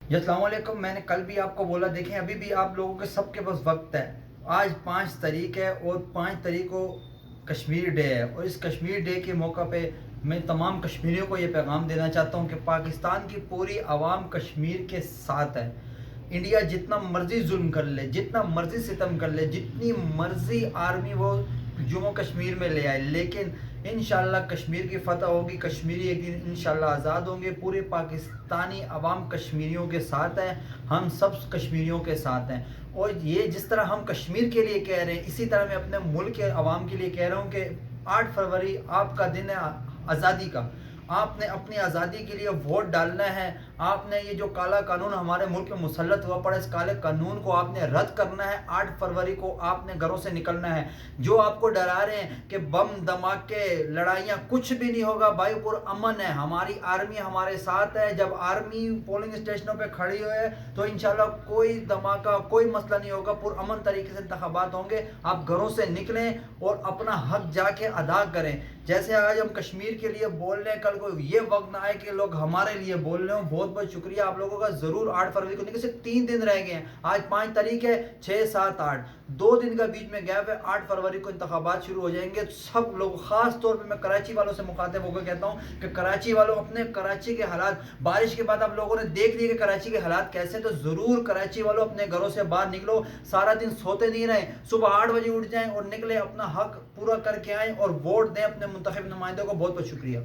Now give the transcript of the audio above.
جی السلام علیکم. میں نے کل بھی آپ کو بولا، دیکھیں ابھی بھی آپ لوگوں کے سب کے پاس وقت ہے. آج 5 تاریخ ہے اور 5 تاریخ کو کشمیر ڈے ہے، اور اس کشمیر ڈے کے موقع پہ میں تمام کشمیریوں کو یہ پیغام دینا چاہتا ہوں کہ پاکستان کی پوری عوام کشمیر کے ساتھ ہے. انڈیا جتنا مرضی ظلم کر لے، جتنا مرضی ستم کر لے، جتنی مرضی آرمی وہ جموں کشمیر میں لے آئے، لیکن انشاءاللہ کشمیر کی فتح ہوگی. کشمیری ایک دن انشاءاللہ آزاد ہوں گے. پورے پاکستانی عوام کشمیریوں کے ساتھ ہیں، ہم سب کشمیریوں کے ساتھ ہیں. اور یہ جس طرح ہم کشمیر کے لیے کہہ رہے ہیں، اسی طرح میں اپنے ملک کے عوام کے لیے کہہ رہا ہوں کہ 8 فروری آپ کا دن ہے آزادی کا. آپ نے اپنی آزادی کے لیے ووٹ ڈالنا ہے. آپ نے یہ جو کالا قانون ہمارے ملک میں مسلط ہوا پڑا، اس کالے قانون کو آپ نے رد کرنا ہے. 8 فروری کو آپ نے گھروں سے نکلنا ہے. جو آپ کو ڈرا رہے ہیں کہ بم دھماکے لڑائیاں، کچھ بھی نہیں ہوگا بھائی. پر امن ہے، ہماری آرمی ہمارے ساتھ ہے. جب آرمی پولنگ اسٹیشنوں پہ کھڑی ہوئے تو انشاءاللہ کوئی دھماکہ، کوئی مسئلہ نہیں ہوگا. پر امن طریقے سے انتخابات ہوں گے. آپ گھروں سے نکلیں اور اپنا حق جا کے ادا کریں. جیسے آج ہم کشمیر کے لیے بول رہے ہیں، کل کو یہ وقت نہ آئے کہ لوگ ہمارے لیے بول رہے ہوں. بہت بہت شکریہ آپ لوگوں کا. ضرور 8 فروری کو نہیں، صرف 3 دن رہ گئے ہیں. آج 5 تاریخ ہے، 6 7 8 2 دن کا بیچ میں گیپ ہے. 8 فروری کو انتخابات شروع ہو جائیں گے. سب لوگ، خاص طور پہ میں کراچی والوں سے مخاطب ہو کر کہتا ہوں کہ کراچی والوں اپنے کراچی کے حالات، بارش کے بعد آپ لوگوں نے دیکھ لیے کہ کراچی کے حالات کیسے ہیں، تو ضرور کراچی والوں اپنے گھروں سے باہر نکلو. سارا دن سوتے نہیں رہیں، صبح 8 بجے اٹھ جائیں اور نکلے، اپنا حق پورا کر کے آئیں اور ووٹ دیں اپنے منتخب نمائندوں کو. بہت بہت شکریہ.